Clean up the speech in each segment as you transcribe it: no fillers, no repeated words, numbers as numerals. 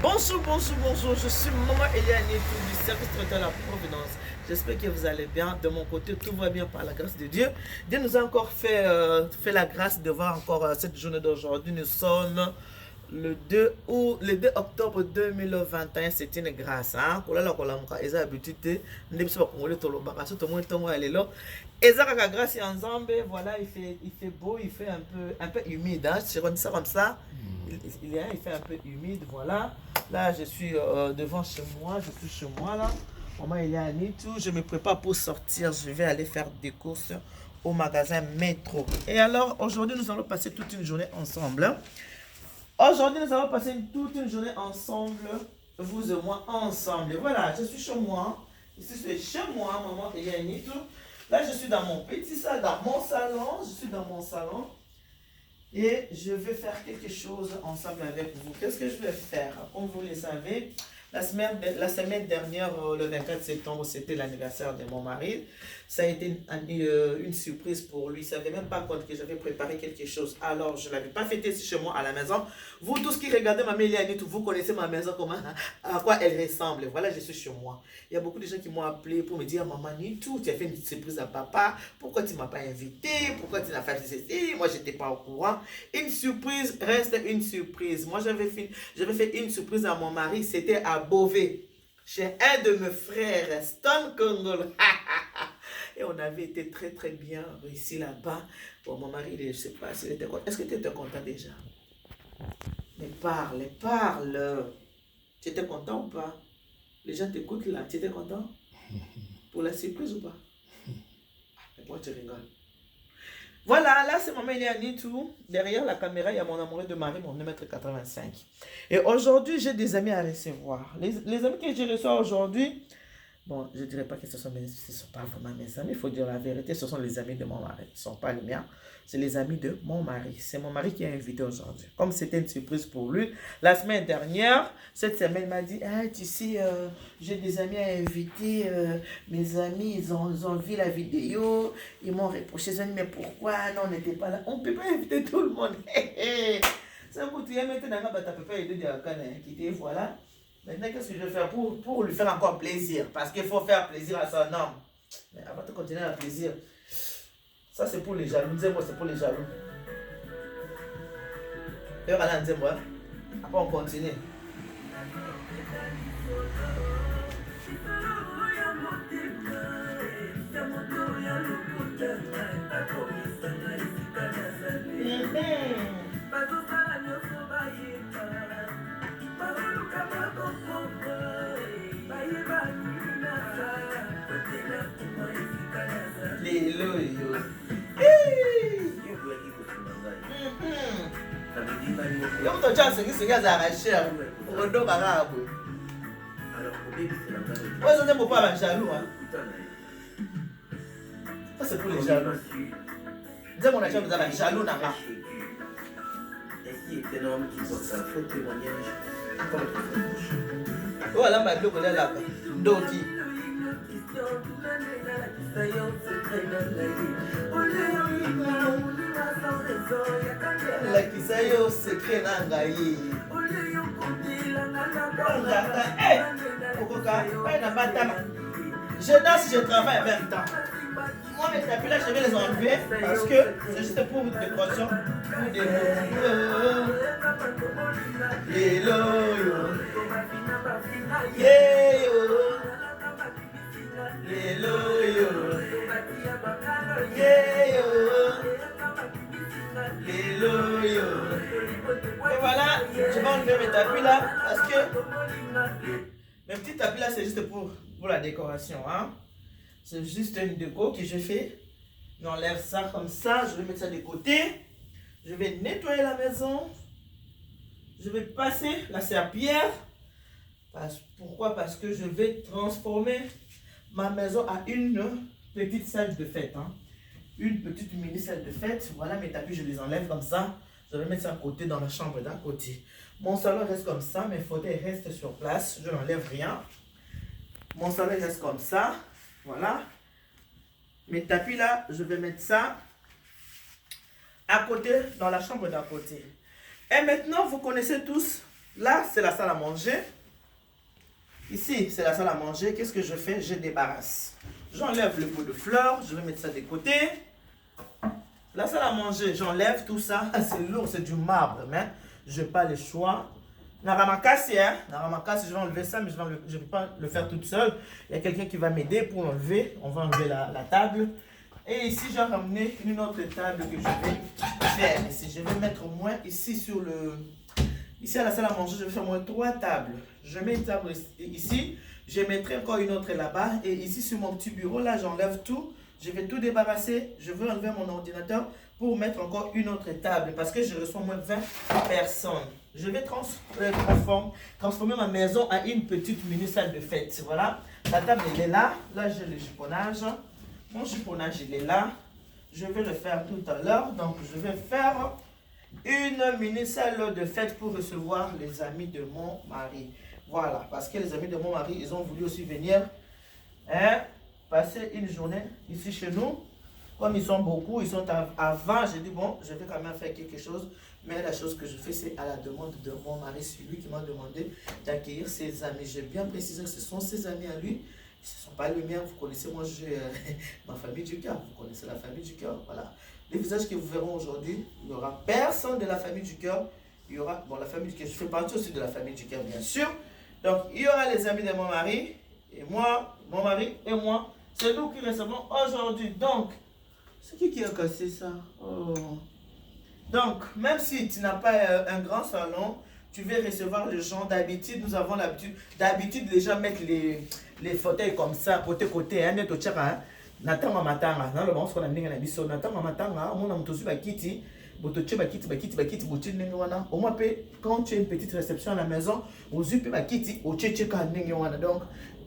Bonjour, bonjour, bonjour, je suis Maman Eliane du service traiteur La Providence. J'espère que vous allez bien. De mon côté, tout va bien par la grâce de Dieu. Dieu nous a encore fait la grâce de voir encore cette journée d'aujourd'hui. Nous sommes le 2 octobre 2021. C'est une grâce. Hein? Grâce ensemble, voilà, il fait beau, il fait un peu humide. Hein? Je dis ça comme ça. Il fait un peu humide, voilà. Là, je suis devant chez moi, je suis chez moi là. Maman, il y a tout. Je me prépare pour sortir. Je vais aller faire des courses au magasin Métro. Et alors, aujourd'hui, nous allons passer toute une journée ensemble. Aujourd'hui, nous allons passer toute une journée ensemble, vous et moi, ensemble. Et voilà, je suis chez moi. Ici, c'est chez moi, maman, il y a tout. Là, je suis dans mon petit salon, dans mon salon. Je suis dans mon salon. Et je vais faire quelque chose ensemble avec vous. Qu'est-ce que je vais faire? Comme vous le savez, la semaine dernière, le 24 septembre, c'était l'anniversaire de mon mari. Ça a été une surprise pour lui. Il ne savait même pas compte que j'avais préparé quelque chose. Alors, je ne l'avais pas fêté ici chez moi à la maison. Vous tous qui regardez ma Méliane, vous connaissez ma maison, à quoi elle ressemble. Voilà, je suis chez moi. Il y a beaucoup de gens qui m'ont appelé pour me dire, maman Nitou, tu as fait une surprise à papa. Pourquoi tu ne m'as pas invité? Pourquoi tu n'as pas fait ceci? Moi, je n'étais pas au courant. Une surprise reste une surprise. Moi, j'avais fait une surprise à mon mari. C'était à Beauvais, chez un de mes frères, Stone Congol. Et on avait été très très bien réussi là-bas. Bon, mon mari, je ne sais pas s'il était content. Est-ce que tu étais content déjà? Mais parle, parle. Tu étais content ou pas? Les gens t'écoutent là. Tu étais content? Pour la surprise ou pas? Et moi, tu rigoles. Voilà, là c'est maman Eliane tout. Derrière la caméra, il y a mon amoureux de mari, mon 1,85 m. Et aujourd'hui, j'ai des amis à recevoir. Les amis que je reçois aujourd'hui, bon, je ne dirais pas que ce sont pas vraiment mes amis, il faut dire la vérité, ce sont les amis de mon mari. Ce ne sont pas les miens, c'est les amis de mon mari. C'est mon mari qui a invité aujourd'hui. Comme c'était une surprise pour lui, la semaine dernière, cette semaine, il m'a dit, ah, tu sais, j'ai des amis à inviter, mes amis, ils ont vu la vidéo, ils m'ont reproché, ils ont dit, mais pourquoi, non, on n'était pas là. On ne peut pas inviter tout le monde. C'est un coup, tu as maintenant, tu ne peux pas aider de quitter, voilà. Maintenant, qu'est-ce que je vais faire pour lui faire encore plaisir? Parce qu'il faut faire plaisir à son homme. Mais avant de continuer à plaisir, ça c'est pour les jaloux. Dis-moi, c'est pour les jaloux. Et voilà, dis-moi. Après, on continue. Ça c'est pour les jaloux. Dis mon achat, vous avez jaloux là-bas. Voilà ma bleu là Doki. La kisayo secret na ngai. Je danse, je travaille en même temps. Moi, mes tapis là, je vais les enlever parce que c'est juste pour une décoration. Pour des mots. Et voilà, je vais enlever mes tapis là parce que mes petits tapis là, c'est juste pour la décoration. Hein? C'est juste une déco que je fais. J'enlève ça comme ça, je vais mettre ça de côté. Je vais nettoyer la maison. Je vais passer la serpillière. Pourquoi? Parce que je vais transformer ma maison à une petite salle de fête. Hein? Une petite mini salle de fête. Voilà mes tapis, je les enlève comme ça. Je vais mettre ça à côté dans la chambre d'à côté. Mon salon reste comme ça, mes fauteuils restent sur place. Je n'enlève rien. Mon salon reste comme ça. Voilà. Mes tapis là, je vais mettre ça à côté, dans la chambre d'à côté. Et maintenant, vous connaissez tous Là, c'est la salle à manger. Ici, c'est la salle à manger. Qu'est-ce que je fais? Je débarrasse. J'enlève le pot de fleurs. Je vais mettre ça de côté. La salle à manger, j'enlève tout ça. C'est lourd, c'est du marbre. Mais je n'ai pas le choix. Naramakasi, je vais enlever ça, mais je ne vais pas le faire toute seule. Il y a quelqu'un qui va m'aider pour l'enlever. On va enlever la table. Et ici, j'ai ramené une autre table que je vais faire. Ici, je vais mettre au moins ici sur le... Ici à la salle à manger, je vais faire au moins 3 tables. Je mets une table ici. Je mettrai encore une autre là-bas. Et ici, sur mon petit bureau, là, j'enlève tout. Je vais tout débarrasser. Je veux enlever mon ordinateur pour mettre encore une autre table. Parce que je reçois au moins 20 personnes. Je vais transformer ma maison en une petite mini salle de fête. Voilà. La table, elle est là. Là, j'ai le juponnage. Mon juponnage, il est là. Je vais le faire tout à l'heure. Donc, je vais faire une mini salle de fête pour recevoir les amis de mon mari. Voilà. Parce que les amis de mon mari, ils ont voulu aussi venir passer une journée ici chez nous. Comme ils sont beaucoup, ils sont avant, j'ai dit bon, je vais quand même faire quelque chose. Mais la chose que je fais, c'est à la demande de mon mari. C'est lui qui m'a demandé d'accueillir ses amis. J'ai bien précisé que ce sont ses amis à lui. Ce ne sont pas les miens. Vous connaissez, moi, j'ai ma famille du cœur. Vous connaissez la famille du cœur. Voilà. Les visages que vous verrez aujourd'hui, il n'y aura personne de la famille du cœur. Il y aura, bon, la famille du cœur, je fais partie aussi de la famille du cœur, bien sûr. Donc, il y aura les amis de mon mari. Et moi, mon mari et moi. C'est nous qui recevons aujourd'hui. Donc, c'est qui a cassé ça? Oh. Donc, même si tu n'as pas un grand salon, tu vas recevoir les gens. D'habitude, nous avons l'habitude. D'habitude, les gens mettent les fauteuils comme ça, côté-côté. Natanga matanga. Dans le bon, ce qu'on a dit, natanga matanga. On a monté bakiti. Au moins, quand tu as une petite réception à la maison, aux yeux, bakiti, au tchétché, donc,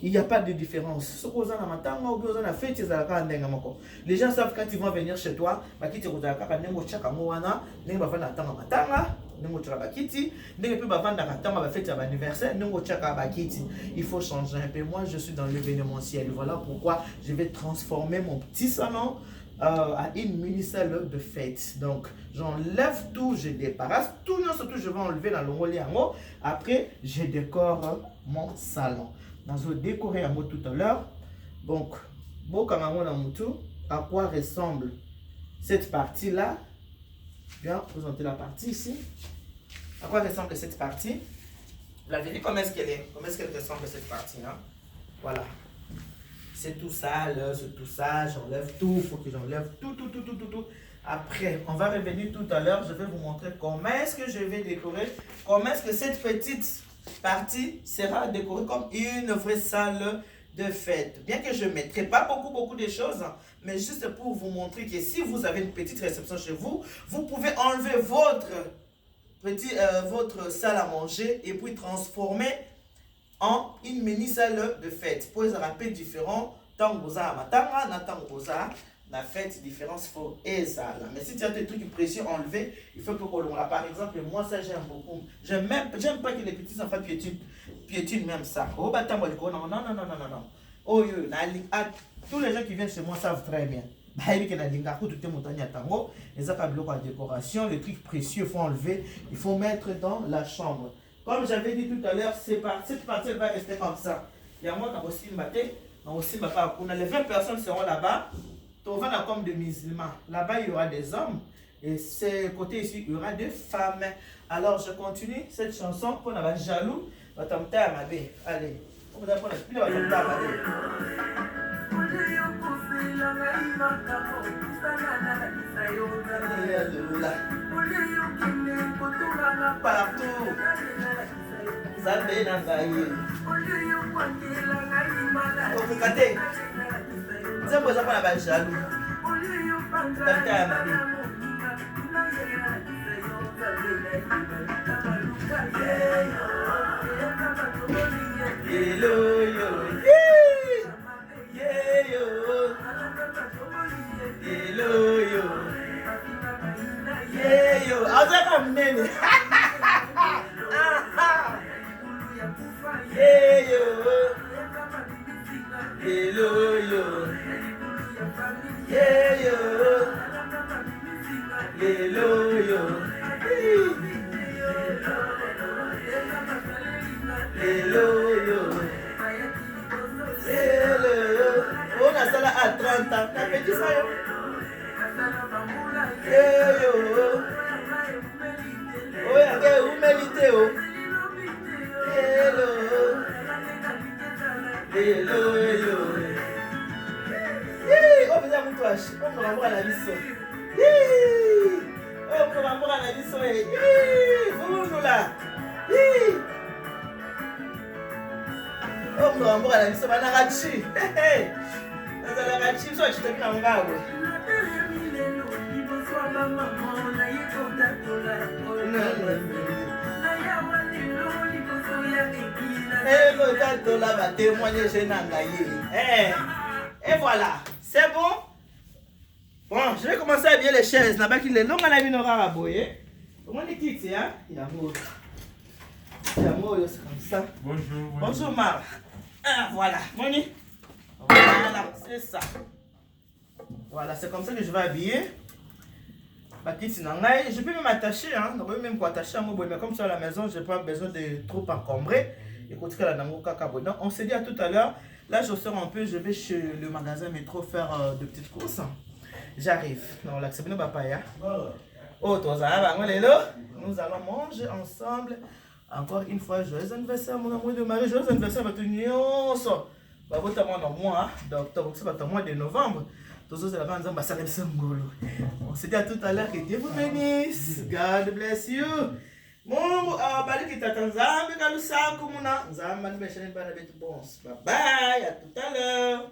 il n'y a pas de différence. Les gens savent quand ils vont venir chez toi, il faut changer un peu. Moi, je suis dans l'événementiel. Voilà pourquoi je vais transformer mon petit salon à une mini salle de fête. Donc, j'enlève tout, je débarrasse tout, non, surtout je vais enlever la longue en haut. Après, je décore mon salon. Dans le décoré à moi tout à l'heure. Donc, à quoi ressemble cette partie-là? Je vais présenter la partie ici. À quoi ressemble cette partie? Vous l'avez vu comment est-ce qu'elle est? Comment est-ce qu'elle ressemble cette partie, hein? Voilà. C'est tout ça, là, c'est tout ça. J'enlève tout. Il faut que j'enlève tout. Après, on va revenir tout à l'heure. Je vais vous montrer comment est-ce que je vais décorer. Comment est-ce que cette petite partie sera décorée comme une vraie salle de fête. Bien que je ne mettrai pas beaucoup de choses, mais juste pour vous montrer que si vous avez une petite réception chez vous, vous pouvez enlever votre salle à manger et puis transformer en une mini salle de fête. Pour les rappeler différents, tant que vous avez matanga, tant que vous avez la fête, différence faut et ça là. Mais si tu as des trucs précieux enlevés, il faut que l'on l'a. Par exemple, moi ça j'aime beaucoup. J'aime pas que les petits enfants piétinent même ça. Oh bah non. Oh yo, tous les gens qui viennent chez moi savent très bien. Les décoration, les trucs précieux faut enlever, il faut mettre dans la chambre. Comme j'avais dit tout à l'heure, cette partie va rester comme ça. Il y a moi qui aussi les 20 personnes seront là-bas. On va comme des musulmans. Là-bas, il y aura des hommes. Et ce côté ici, il y aura des femmes. Alors, je continue cette chanson pour la jaloux. Allez. On va prendre plus partout. C'est pour ça qu'on a jaloux. Hello, yo. Hello. On a ça là à 30 ans. T'as fait ça, yo? Hello. Oh, y'a que vous méritez, oh. Hello. Hello, hello. Oh, vous avez mon toit. Oh, mon amour à la vie, ça. Oh, mon amour à la vie, ça. Vous, nous là. Oh, mon amour à la vie, ça. Banarachi. Banarachi, ça, je te dis en bas, ouais. Et voilà, c'est bon. Bon, je vais commencer à habiller les chaises. Là-bas, il est long à la vie n'aura boyer. Comment on est quitte, hein? Il y a mot. Il y a mot, c'est comme ça. Bonjour. Bonjour, Mar. Ah, voilà, Moni. Voilà, c'est ça. Voilà, c'est comme ça que je vais habiller. Je peux même attacher, hein. Je peux même attacher à mon boy, mais comme ça à la maison, je n'ai pas besoin de trop encombrer. Écoutez, on s'est dit à tout à l'heure. Là, je sors un peu, je vais chez le magasin Métro faire de petites courses. J'arrive. Non, là, c'est bien papaya. Oh, toi, ça va, nous allons manger ensemble. Encore une fois, joyeux anniversaire, mon amour de Marie. Joyeux anniversaire, votre union. Mois d'octobre, c'est le mois de novembre. On se dit à tout à l'heure que Dieu vous bénisse. God bless you. Mungu awabariki tata Nzambe kalusa kumuna. Nzambe nibesheni bana betu bons. Bye bye, à tout à l'heure.